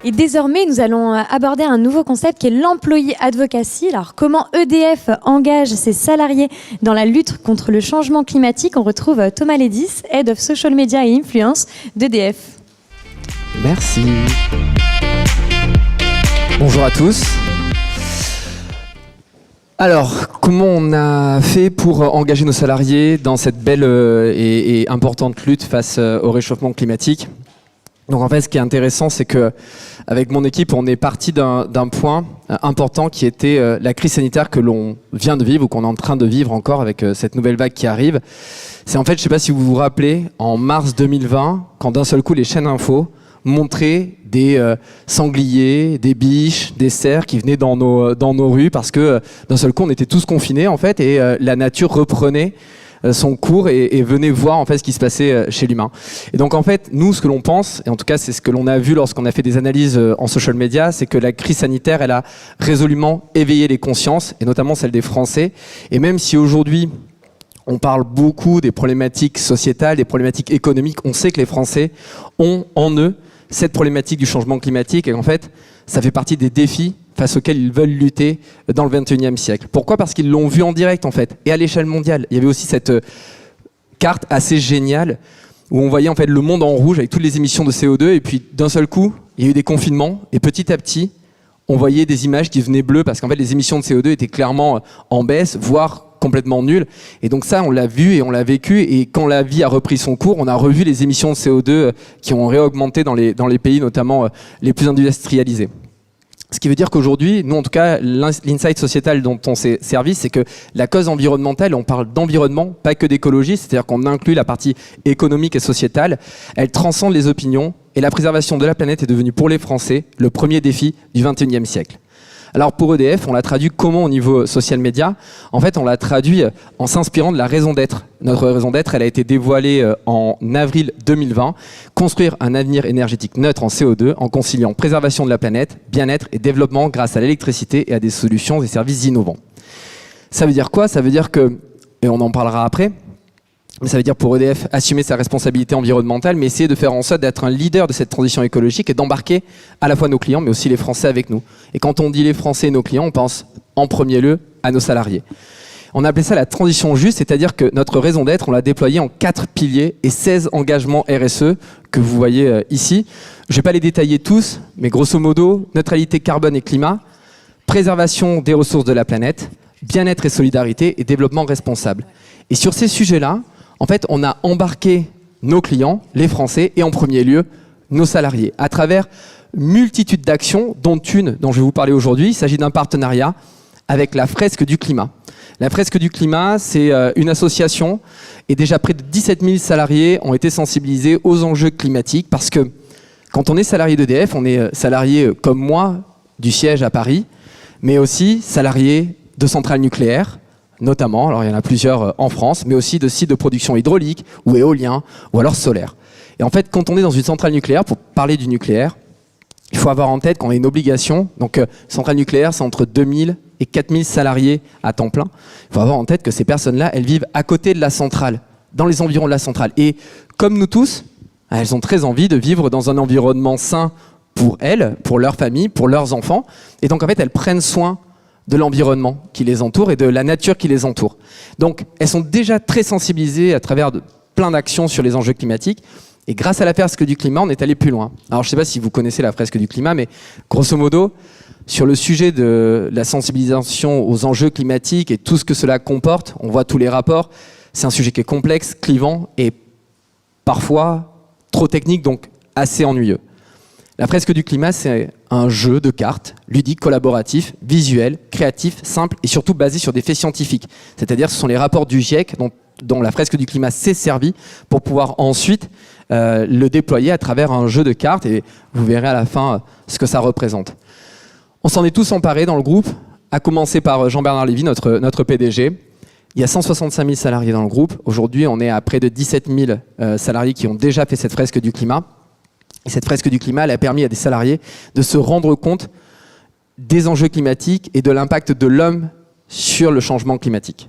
Et désormais, nous allons aborder un nouveau concept qui est l'employee advocacy. Alors, comment EDF engage ses salariés dans la lutte contre le changement climatique? On retrouve Thomas Lédis, Head of Social Media et Influence d'EDF. Merci. Bonjour à tous. Alors, comment on a fait pour engager nos salariés dans cette belle et importante lutte face au réchauffement climatique? Donc en fait, ce qui est intéressant, c'est que avec mon équipe, on est parti d'un point important qui était la crise sanitaire que l'on vient de vivre ou qu'on est en train de vivre encore avec cette nouvelle vague qui arrive. C'est en fait, je ne sais pas si vous vous rappelez, en mars 2020, quand d'un seul coup les chaînes info montraient des sangliers, des biches, des cerfs qui venaient dans nos rues parce que d'un seul coup on était tous confinés en fait et la nature reprenait son cours et venait voir en fait ce qui se passait chez l'humain. Et donc en fait, nous, ce que l'on pense, et en tout cas c'est ce que l'on a vu lorsqu'on a fait des analyses en social media, c'est que la crise sanitaire, elle a résolument éveillé les consciences, et notamment celle des Français. Et même si aujourd'hui, on parle beaucoup des problématiques sociétales, des problématiques économiques, on sait que les Français ont en eux cette problématique du changement climatique, et en fait, ça fait partie des défis face auxquels ils veulent lutter dans le 21e siècle. Pourquoi ? Parce qu'ils l'ont vu en direct en fait, et à l'échelle mondiale. Il y avait aussi cette carte assez géniale où on voyait en fait le monde en rouge avec toutes les émissions de CO2, et puis d'un seul coup, il y a eu des confinements, et petit à petit, on voyait des images qui devenaient bleues parce qu'en fait les émissions de CO2 étaient clairement en baisse, voire complètement nulles. Et donc ça, on l'a vu et on l'a vécu, et quand la vie a repris son cours, on a revu les émissions de CO2 qui ont réaugmenté dans les pays notamment les plus industrialisés. Ce qui veut dire qu'aujourd'hui, nous en tout cas, l'insight sociétal dont on s'est servi, c'est que la cause environnementale, on parle d'environnement, pas que d'écologie, c'est-à-dire qu'on inclut la partie économique et sociétale, elle transcende les opinions, et la préservation de la planète est devenue pour les Français le premier défi du 21e siècle. Alors pour EDF, on l'a traduit comment au niveau social media? En fait, on l'a traduit en s'inspirant de la raison d'être. Notre raison d'être, elle a été dévoilée en avril 2020. Construire un avenir énergétique neutre en CO2 en conciliant préservation de la planète, bien-être et développement grâce à l'électricité et à des solutions et services innovants. Ça veut dire quoi? Ça veut dire que, et on en parlera après, mais ça veut dire pour EDF assumer sa responsabilité environnementale, mais essayer de faire en sorte d'être un leader de cette transition écologique et d'embarquer à la fois nos clients, mais aussi les Français avec nous. Et quand on dit les Français et nos clients, on pense en premier lieu à nos salariés. On a appelé ça la transition juste, c'est-à-dire que notre raison d'être, on l'a déployée en 4 piliers et 16 engagements RSE que vous voyez ici. Je ne vais pas les détailler tous, mais grosso modo, neutralité carbone et climat, préservation des ressources de la planète, bien-être et solidarité et développement responsable. Et sur ces sujets-là, en fait, on a embarqué nos clients, les Français, et en premier lieu, nos salariés, à travers multitude d'actions, dont une dont je vais vous parler aujourd'hui. Il s'agit d'un partenariat avec la Fresque du Climat. La Fresque du Climat, c'est une association, et déjà près de 17 000 salariés ont été sensibilisés aux enjeux climatiques, parce que quand on est salarié d'EDF, on est salarié comme moi du siège à Paris, mais aussi salarié de centrales nucléaires, notamment, alors il y en a plusieurs en France, mais aussi de sites de production hydraulique ou éolien ou alors solaire. Et en fait, quand on est dans une centrale nucléaire, pour parler du nucléaire, il faut avoir en tête qu'on a une obligation. Donc, centrale nucléaire, c'est entre 2000 et 4000 salariés à temps plein. Il faut avoir en tête que ces personnes-là, elles vivent à côté de la centrale, dans les environs de la centrale. Et comme nous tous, elles ont très envie de vivre dans un environnement sain pour elles, pour leur famille, pour leurs enfants. Et donc, en fait, elles prennent soin de l'environnement qui les entoure et de la nature qui les entoure. Donc, elles sont déjà très sensibilisées à travers plein d'actions sur les enjeux climatiques. Et grâce à la Fresque du Climat, on est allé plus loin. Alors, je ne sais pas si vous connaissez la Fresque du Climat, mais grosso modo, sur le sujet de la sensibilisation aux enjeux climatiques et tout ce que cela comporte, on voit tous les rapports, c'est un sujet qui est complexe, clivant et parfois trop technique, donc assez ennuyeux. La Fresque du Climat, c'est un jeu de cartes ludique, collaboratif, visuel, créatif, simple et surtout basé sur des faits scientifiques. C'est-à-dire que ce sont les rapports du GIEC dont la Fresque du Climat s'est servie pour pouvoir ensuite le déployer à travers un jeu de cartes, et vous verrez à la fin ce que ça représente. On s'en est tous emparés dans le groupe, à commencer par Jean-Bernard Lévy, notre PDG. Il y a 165 000 salariés dans le groupe. Aujourd'hui, on est à près de 17 000 salariés qui ont déjà fait cette Fresque du Climat. Et cette Fresque du Climat, elle a permis à des salariés de se rendre compte des enjeux climatiques et de l'impact de l'homme sur le changement climatique.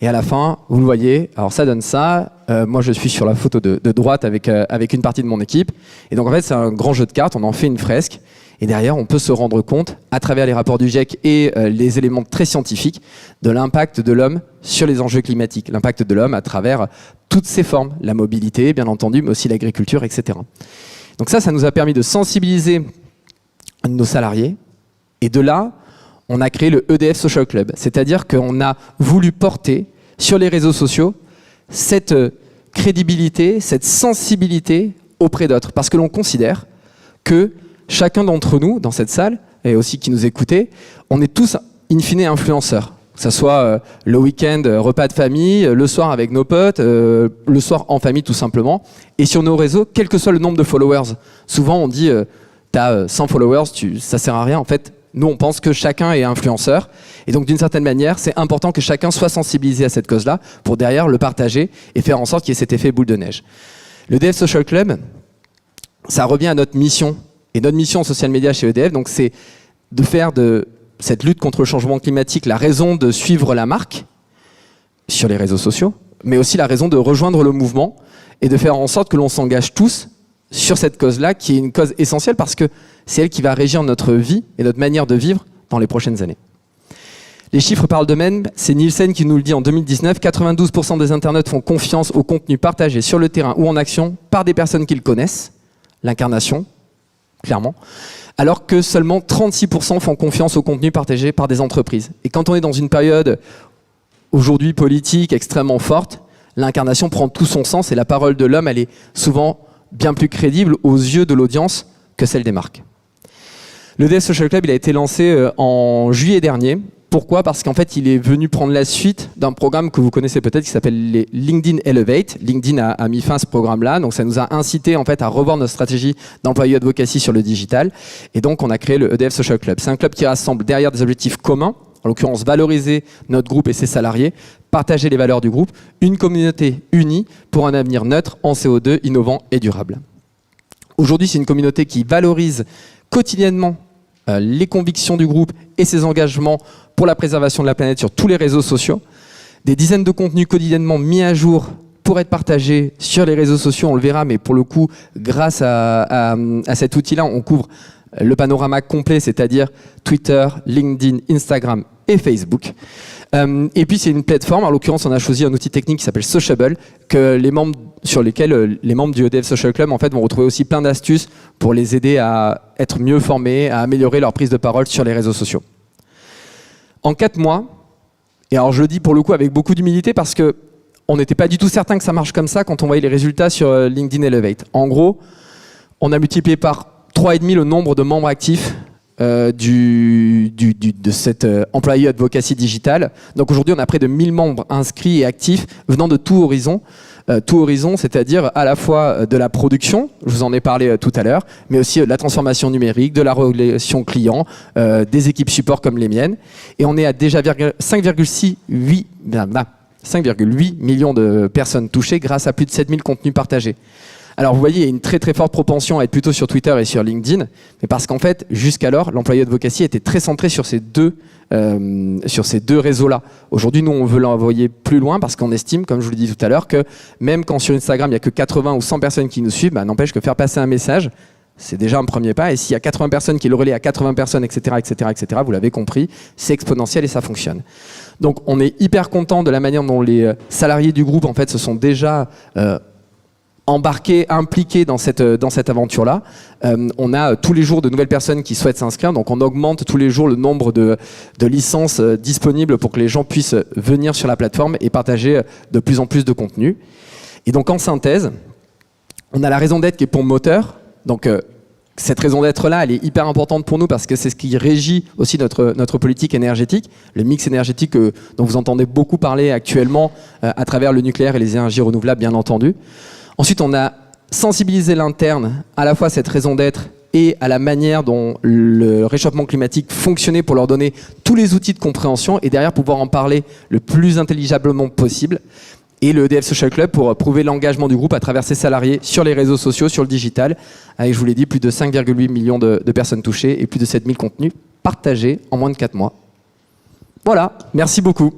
Et à la fin, vous le voyez, alors ça donne ça. Moi, je suis sur la photo de droite avec une partie de mon équipe. Et donc, en fait, c'est un grand jeu de cartes. On en fait une fresque. Et derrière, on peut se rendre compte, à travers les rapports du GIEC et les éléments très scientifiques, de l'impact de l'homme sur les enjeux climatiques. L'impact de l'homme à travers toutes ses formes, la mobilité, bien entendu, mais aussi l'agriculture, etc. Donc ça nous a permis de sensibiliser nos salariés. Et de là, on a créé le EDF Social Club. C'est-à-dire qu'on a voulu porter sur les réseaux sociaux cette crédibilité, cette sensibilité auprès d'autres. Parce que l'on considère que chacun d'entre nous, dans cette salle, et aussi qui nous écoutait, on est tous, in fine, influenceurs. Que ce soit le week-end, repas de famille, le soir avec nos potes, le soir en famille tout simplement. Et sur nos réseaux, quel que soit le nombre de followers. Souvent on dit, t'as 100 followers, ça sert à rien. En fait, nous on pense que chacun est influenceur. Et donc d'une certaine manière, c'est important que chacun soit sensibilisé à cette cause-là pour derrière le partager et faire en sorte qu'il y ait cet effet boule de neige. Le EDF Social Club, ça revient à notre mission. Et notre mission en social media chez EDF, donc c'est de faire de cette lutte contre le changement climatique la raison de suivre la marque sur les réseaux sociaux, mais aussi la raison de rejoindre le mouvement et de faire en sorte que l'on s'engage tous sur cette cause-là, qui est une cause essentielle parce que c'est elle qui va régir notre vie et notre manière de vivre dans les prochaines années. Les chiffres parlent d'eux-mêmes, c'est Nielsen qui nous le dit en 2019, 92% des internautes font confiance au contenu partagé sur le terrain ou en action par des personnes qu'ils connaissent, l'incarnation, clairement, alors que seulement 36% font confiance au contenu partagé par des entreprises. Et quand on est dans une période aujourd'hui politique extrêmement forte, l'incarnation prend tout son sens et la parole de l'homme, elle est souvent bien plus crédible aux yeux de l'audience que celle des marques. Le EDF Social Club, il a été lancé en juillet dernier. Pourquoi ? Parce qu'en fait, il est venu prendre la suite d'un programme que vous connaissez peut-être qui s'appelle les LinkedIn Elevate. LinkedIn a mis fin à ce programme-là, donc ça nous a incité en fait à revoir notre stratégie d'employé advocacy sur le digital. Et donc, on a créé le EDF Social Club. C'est un club qui rassemble derrière des objectifs communs, en l'occurrence valoriser notre groupe et ses salariés, partager les valeurs du groupe, une communauté unie pour un avenir neutre en CO2, innovant et durable. Aujourd'hui, c'est une communauté qui valorise quotidiennement les convictions du groupe et ses engagements pour la préservation de la planète sur tous les réseaux sociaux. Des dizaines de contenus quotidiennement mis à jour pour être partagés sur les réseaux sociaux, on le verra, mais pour le coup, grâce à cet outil-là, on couvre le panorama complet, c'est-à-dire Twitter, LinkedIn, Instagram et Facebook. Et puis c'est une plateforme, en l'occurrence on a choisi un outil technique qui s'appelle Sociable, sur lesquels les membres du EDF Social Club en fait, vont retrouver aussi plein d'astuces pour les aider à être mieux formés, à améliorer leur prise de parole sur les réseaux sociaux. En 4 mois, et alors je le dis pour le coup avec beaucoup d'humilité parce que on n'était pas du tout certain que ça marche comme ça quand on voyait les résultats sur LinkedIn Elevate. En gros, on a multiplié par 3,5 le nombre de membres actifs de cet employé advocacy digital. Donc aujourd'hui, on a près de 1000 membres inscrits et actifs venant de tout horizon. Tout horizon, c'est-à-dire à la fois de la production, je vous en ai parlé tout à l'heure, mais aussi de la transformation numérique, de la relation client, des équipes support comme les miennes. Et on est à déjà 5,8 millions de personnes touchées grâce à plus de 7000 contenus partagés. Alors vous voyez, il y a une très très forte propension à être plutôt sur Twitter et sur LinkedIn, mais parce qu'en fait, jusqu'alors, l'employé advocacy était très centré sur ces deux réseaux-là. Aujourd'hui, nous, on veut l'envoyer plus loin parce qu'on estime, comme je vous l'ai dit tout à l'heure, que même quand sur Instagram, il n'y a que 80 ou 100 personnes qui nous suivent, n'empêche que faire passer un message, c'est déjà un premier pas. Et s'il y a 80 personnes qui le relaient à 80 personnes, etc., vous l'avez compris, c'est exponentiel et ça fonctionne. Donc, on est hyper content de la manière dont les salariés du groupe, en fait, se sont déjà embarqués, impliqués dans cette aventure-là. On a tous les jours de nouvelles personnes qui souhaitent s'inscrire, donc on augmente tous les jours le nombre de licences disponibles pour que les gens puissent venir sur la plateforme et partager de plus en plus de contenu. Et donc en synthèse, on a la raison d'être qui est pour moteur. Donc cette raison d'être-là, elle est hyper importante pour nous parce que c'est ce qui régit aussi notre politique énergétique, le mix énergétique dont vous entendez beaucoup parler actuellement à travers le nucléaire et les énergies renouvelables, bien entendu. Ensuite, on a sensibilisé l'interne à la fois à cette raison d'être et à la manière dont le réchauffement climatique fonctionnait pour leur donner tous les outils de compréhension et derrière pouvoir en parler le plus intelligiblement possible. Et le EDF Social Club pour prouver l'engagement du groupe à travers ses salariés sur les réseaux sociaux, sur le digital, avec, je vous l'ai dit, plus de 5,8 millions de personnes touchées et plus de 7000 contenus partagés en moins de 4 mois. Voilà, merci beaucoup.